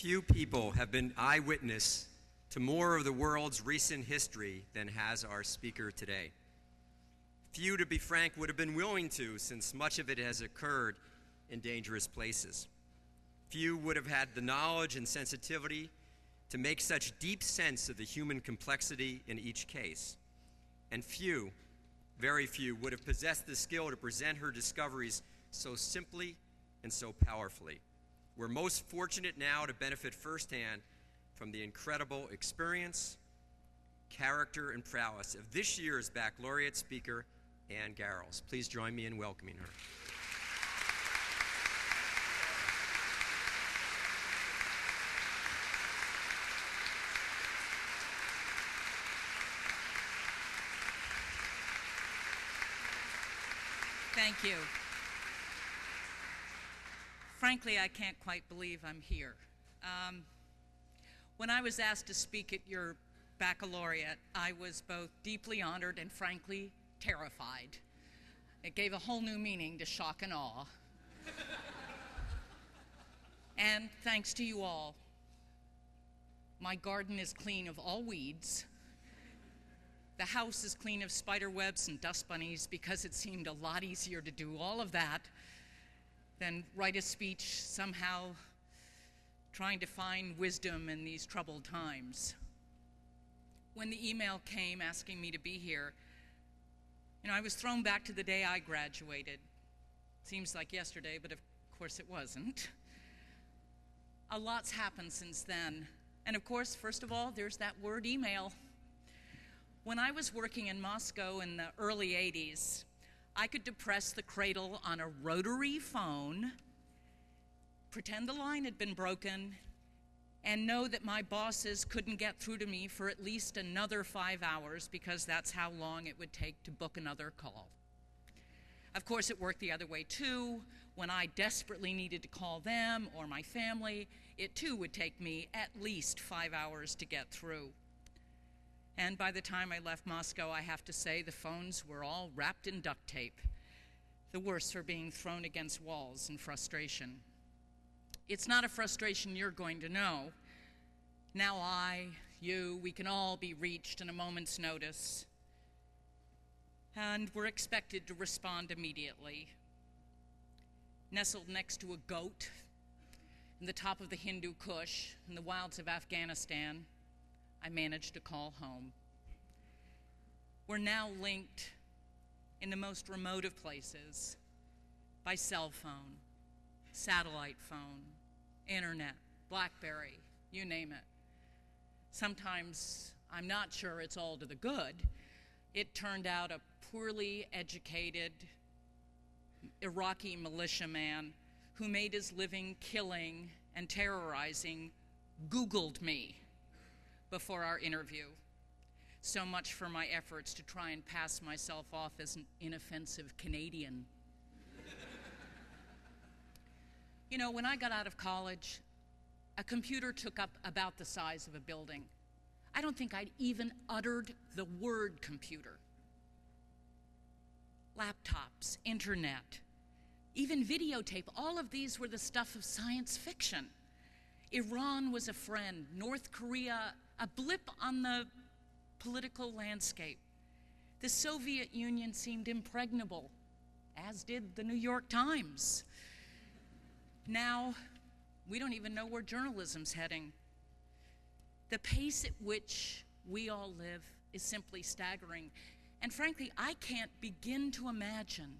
Few people have been eyewitness to more of the world's recent history than has our speaker today. Few, to be frank, would have been willing to, since much of it has occurred in dangerous places. Few would have had the knowledge and sensitivity to make such deep sense of the human complexity in each case. And few, very few, would have possessed the skill to present her discoveries so simply and so powerfully. We're most fortunate now to benefit firsthand from the incredible experience, character, and prowess of this year's Baccalaureate speaker, Ann Garrels. Please join me in welcoming her. Thank you. Frankly, I can't quite believe I'm here. When I was asked to speak at your baccalaureate, I was both deeply honored and frankly terrified. It gave a whole new meaning to shock and awe. And thanks to you all, my garden is clean of all weeds. The house is clean of spider webs and dust bunnies because it seemed a lot easier to do all of that than write a speech somehow trying to find wisdom in these troubled times. When the email came asking me to be here, I was thrown back to the day I graduated. Seems like yesterday, but of course it wasn't. A lot's happened since then. And of course, first of all, there's that word email. When I was working in Moscow in the early 80s, I could depress the cradle on a rotary phone, pretend the line had been broken, and know that my bosses couldn't get through to me for at least another 5 hours because that's how long it would take to book another call. Of course, it worked the other way too. When I desperately needed to call them or my family, it too would take me at least 5 hours to get through. And by the time I left Moscow, I have to say the phones were all wrapped in duct tape, the worse for being thrown against walls in frustration. It's not a frustration you're going to know. Now we can all be reached in a moment's notice, and we're expected to respond immediately. Nestled next to a goat in the top of the Hindu Kush in the wilds of Afghanistan, I managed to call home. We're now linked in the most remote of places by cell phone, satellite phone, internet, BlackBerry, you name it. Sometimes I'm not sure it's all to the good. It turned out a poorly educated Iraqi militiaman who made his living killing and terrorizing Googled me before our interview. So much for my efforts to try and pass myself off as an inoffensive Canadian. When I got out of college, a computer took up about the size of a building. I don't think I'd even uttered the word computer. Laptops, internet, even videotape, all of these were the stuff of science fiction. Iran was a friend, North Korea a blip on the political landscape. The Soviet Union seemed impregnable, as did the New York Times. Now, we don't even know where journalism's heading. The pace at which we all live is simply staggering. And frankly, I can't begin to imagine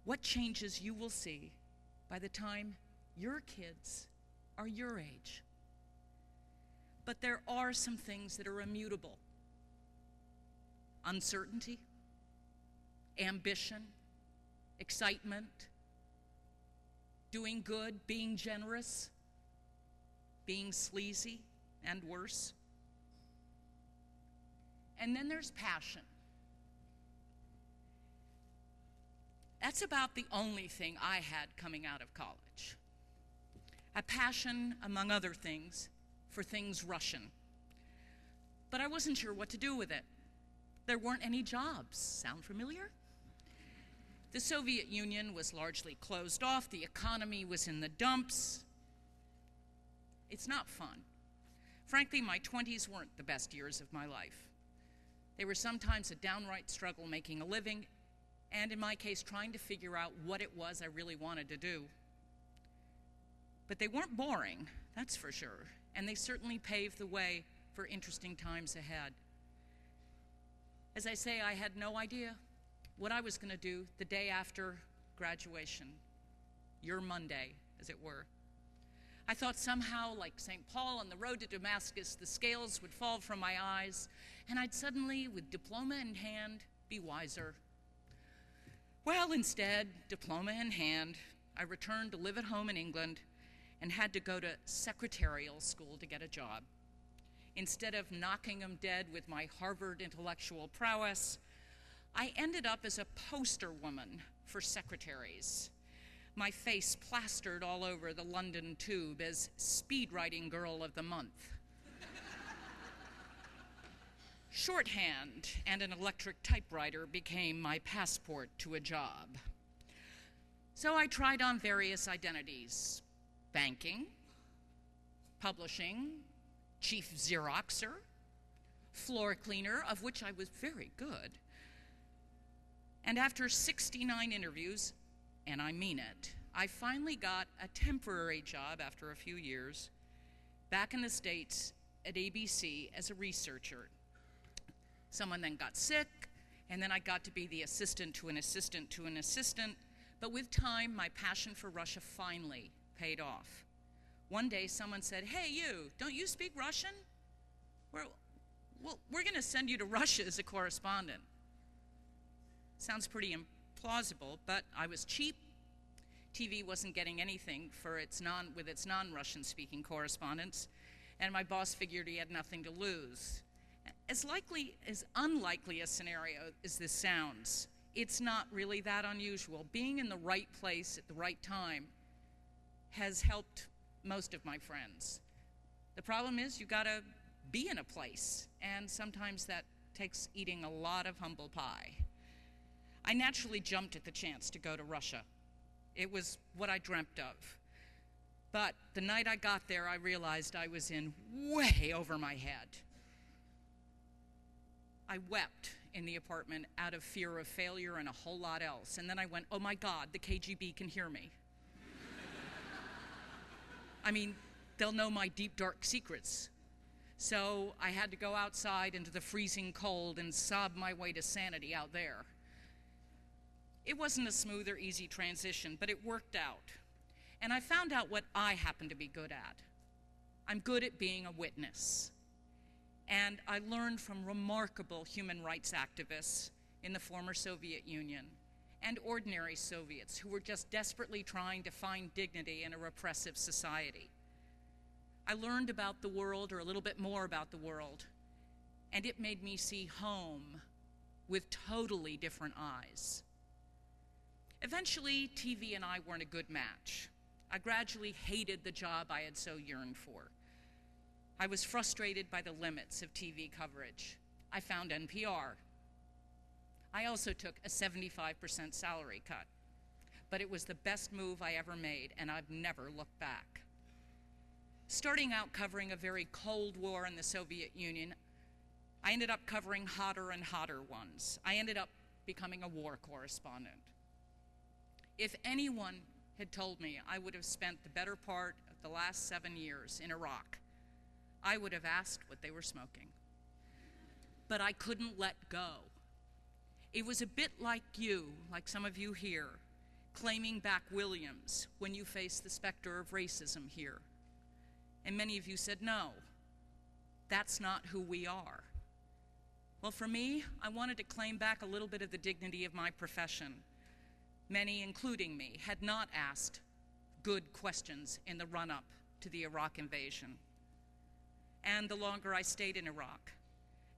what changes you will see by the time your kids are your age. But there are some things that are immutable. Uncertainty, ambition, excitement, doing good, being generous, being sleazy, and worse. And then there's passion. That's about the only thing I had coming out of college. A passion, among other things, for things Russian. But I wasn't sure what to do with it. There weren't any jobs. Sound familiar? The Soviet Union was largely closed off. The economy was in the dumps. It's not fun. Frankly, my 20s weren't the best years of my life. They were sometimes a downright struggle making a living, and in my case, trying to figure out what it was I really wanted to do. But they weren't boring, that's for sure, and they certainly paved the way for interesting times ahead. As I say, I had no idea what I was going to do the day after graduation, your Monday, as it were. I thought somehow, like St. Paul on the road to Damascus, the scales would fall from my eyes, and I'd suddenly, with diploma in hand, be wiser. Well, instead, diploma in hand, I returned to live at home in England and had to go to secretarial school to get a job. Instead of knocking them dead with my Harvard intellectual prowess, I ended up as a poster woman for secretaries. My face plastered all over the London Tube as speed writing girl of the month. Shorthand and an electric typewriter became my passport to a job. So I tried on various identities: banking, publishing, chief Xeroxer, floor cleaner, of which I was very good. And after 69 interviews, and I mean it, I finally got a temporary job after a few years back in the States at ABC as a researcher. Someone then got sick, and then I got to be the assistant to an assistant to an assistant, but with time, my passion for Russia finally paid off. One day, someone said, "Hey, you, don't you speak Russian? We're going to send you to Russia as a correspondent." Sounds pretty implausible, but I was cheap. TV wasn't getting anything with its non-Russian speaking correspondents, and my boss figured he had nothing to lose. As unlikely a scenario as this sounds, it's not really that unusual. Being in the right place at the right time has helped most of my friends. The problem is you gotta be in a place, and sometimes that takes eating a lot of humble pie. I naturally jumped at the chance to go to Russia. It was what I dreamt of. But the night I got there, I realized I was in way over my head. I wept in the apartment out of fear of failure and a whole lot else. And then I went, oh my God, the KGB can hear me. I mean, they'll know my deep, dark secrets. So I had to go outside into the freezing cold and sob my way to sanity out there. It wasn't a smooth or easy transition, but it worked out. And I found out what I happen to be good at. I'm good at being a witness. And I learned from remarkable human rights activists in the former Soviet Union and ordinary Soviets who were just desperately trying to find dignity in a repressive society. I learned about the world, or a little bit more about the world, and it made me see home with totally different eyes. Eventually, TV and I weren't a good match. I gradually hated the job I had so yearned for. I was frustrated by the limits of TV coverage. I found NPR. I also took a 75% salary cut, but it was the best move I ever made, and I've never looked back. Starting out covering a very cold war in the Soviet Union, I ended up covering hotter and hotter ones. I ended up becoming a war correspondent. If anyone had told me I would have spent the better part of the last 7 years in Iraq, I would have asked what they were smoking. But I couldn't let go. It was a bit like some of you here, claiming back Williams when you faced the specter of racism here. And many of you said, no, that's not who we are. Well, for me, I wanted to claim back a little bit of the dignity of my profession. Many, including me, had not asked good questions in the run-up to the Iraq invasion. And the longer I stayed in Iraq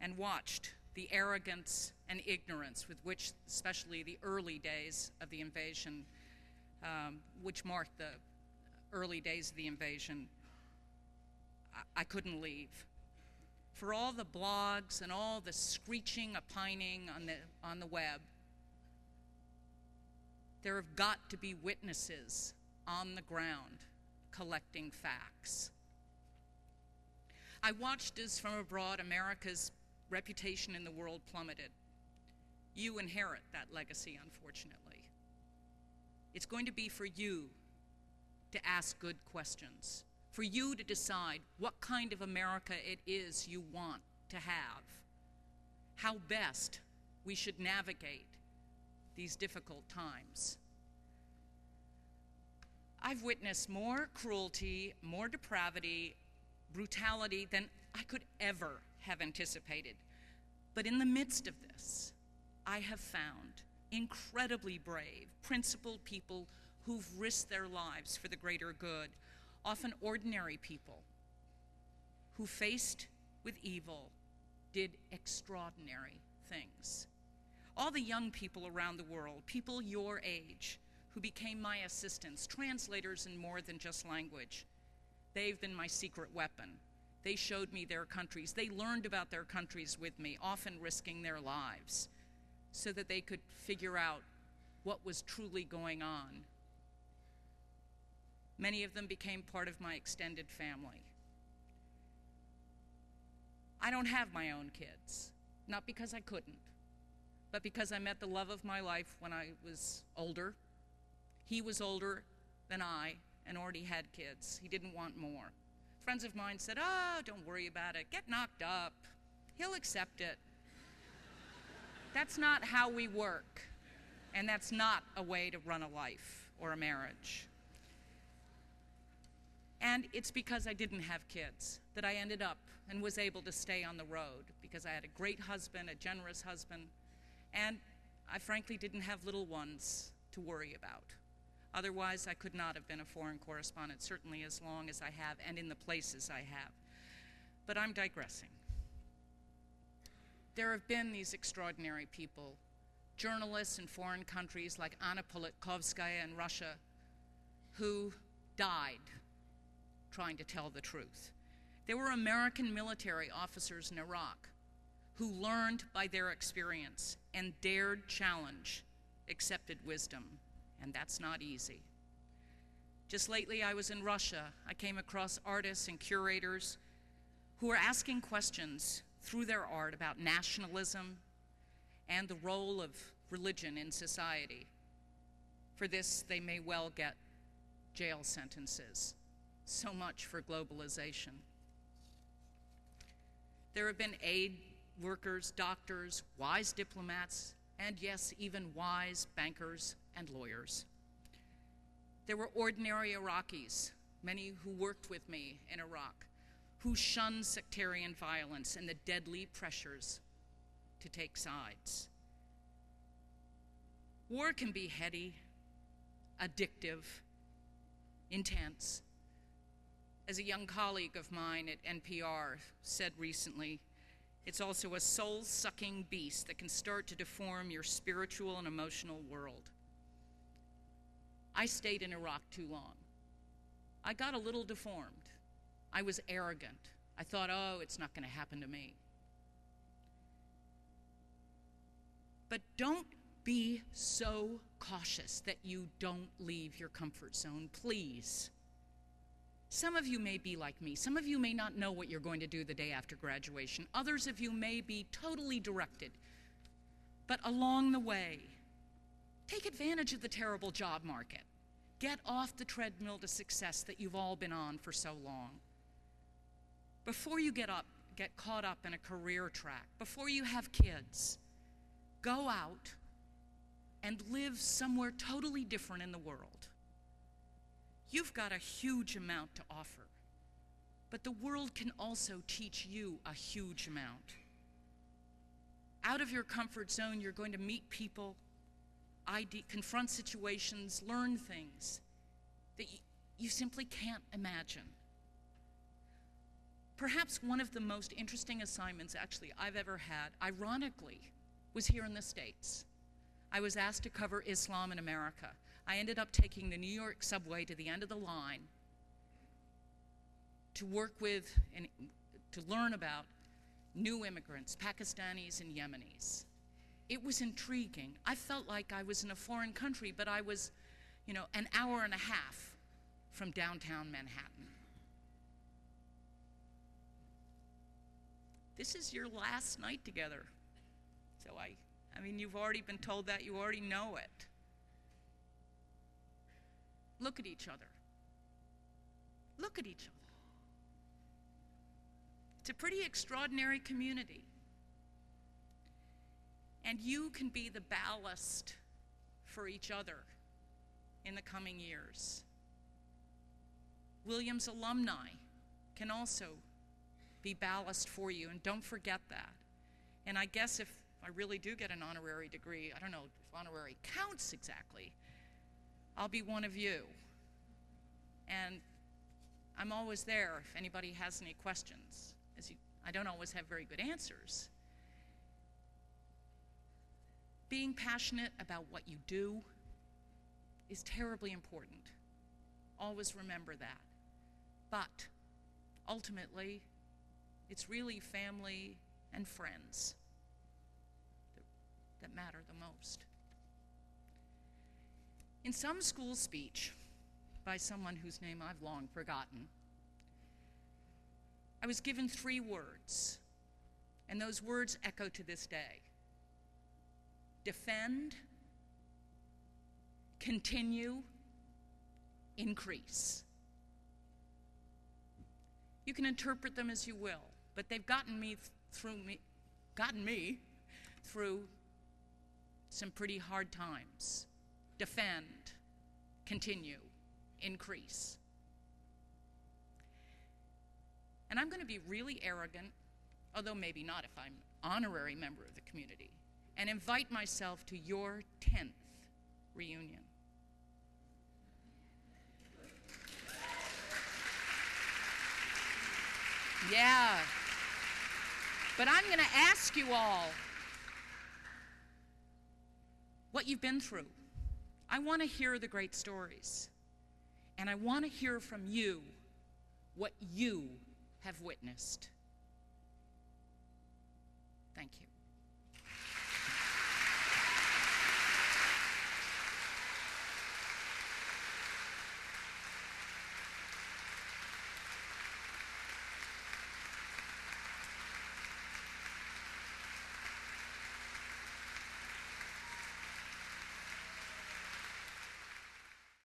and watched the arrogance and ignorance with which, especially the early days of the invasion, which marked the early days of the invasion, I couldn't leave. For all the blogs and all the screeching, opining on the web, there have got to be witnesses on the ground collecting facts. I watched as from abroad America's reputation in the world plummeted. You inherit that legacy, unfortunately. It's going to be for you to ask good questions, for you to decide what kind of America it is you want to have, how best we should navigate these difficult times. I've witnessed more cruelty, more depravity, brutality than I could ever have anticipated. But in the midst of this, I have found incredibly brave, principled people who've risked their lives for the greater good, often ordinary people who, faced with evil, did extraordinary things. All the young people around the world, people your age, who became my assistants, translators in more than just language, they've been my secret weapon. They showed me their countries. They learned about their countries with me, often risking their lives, so that they could figure out what was truly going on. Many of them became part of my extended family. I don't have my own kids, not because I couldn't, but because I met the love of my life when I was older. He was older than I and already had kids. He didn't want more. Friends of mine said, "Oh, don't worry about it. Get knocked up. He'll accept it." That's not how we work, and that's not a way to run a life or a marriage. And it's because I didn't have kids that I ended up and was able to stay on the road, because I had a great husband, a generous husband, and I frankly didn't have little ones to worry about. Otherwise, I could not have been a foreign correspondent, certainly as long as I have and in the places I have. But I'm digressing. There have been these extraordinary people, journalists in foreign countries like Anna Politkovskaya in Russia, who died trying to tell the truth. There were American military officers in Iraq who learned by their experience and dared challenge accepted wisdom, and that's not easy. Just lately, I was in Russia. I came across artists and curators who are asking questions through their art about nationalism and the role of religion in society. For this, they may well get jail sentences. So much for globalization. There have been aid workers, doctors, wise diplomats, and yes, even wise bankers and lawyers. There were ordinary Iraqis, many who worked with me in Iraq, who shunned sectarian violence and the deadly pressures to take sides. War can be heady, addictive, intense. As a young colleague of mine at NPR said recently, it's also a soul-sucking beast that can start to deform your spiritual and emotional world. I stayed in Iraq too long. I got a little deformed. I was arrogant. I thought, oh, it's not going to happen to me. But don't be so cautious that you don't leave your comfort zone, please. Some of you may be like me. Some of you may not know what you're going to do the day after graduation. Others of you may be totally directed. But along the way, take advantage of the terrible job market. Get off the treadmill to success that you've all been on for so long. Before you get caught up in a career track, before you have kids, go out and live somewhere totally different in the world. You've got a huge amount to offer, but the world can also teach you a huge amount. Out of your comfort zone, you're going to meet people, confront situations, learn things that you simply can't imagine. Perhaps one of the most interesting assignments actually I've ever had, ironically, was here in the States. I was asked to cover Islam in America. I ended up taking the New York subway to the end of the line to work with and to learn about new immigrants, Pakistanis and Yemenis. It was intriguing. I felt like I was in a foreign country, but I was, an hour and a half from downtown Manhattan. this is your last night together. So I mean, you've already been told that, you already know it. Look at each other. Look at each other. It's a pretty extraordinary community. And you can be the ballast for each other in the coming years. Williams alumni can also be ballast for you, and don't forget that. And I guess if I really do get an honorary degree, I don't know if honorary counts exactly, I'll be one of you. And I'm always there if anybody has any questions. I don't always have very good answers. Being passionate about what you do is terribly important. Always remember that. But ultimately, it's really family and friends that matter the most. In some school speech by someone whose name I've long forgotten, I was given 3 words, and those words echo to this day. Defend, continue, increase. You can interpret them as you will, but they've gotten me through some pretty hard times. Defend, continue, increase. And I'm going to be really arrogant, although maybe not if I'm an honorary member of the community, and invite myself to your 10th reunion. Yeah. But I'm going to ask you all what you've been through. I want to hear the great stories. And I want to hear from you what you have witnessed. Thank you.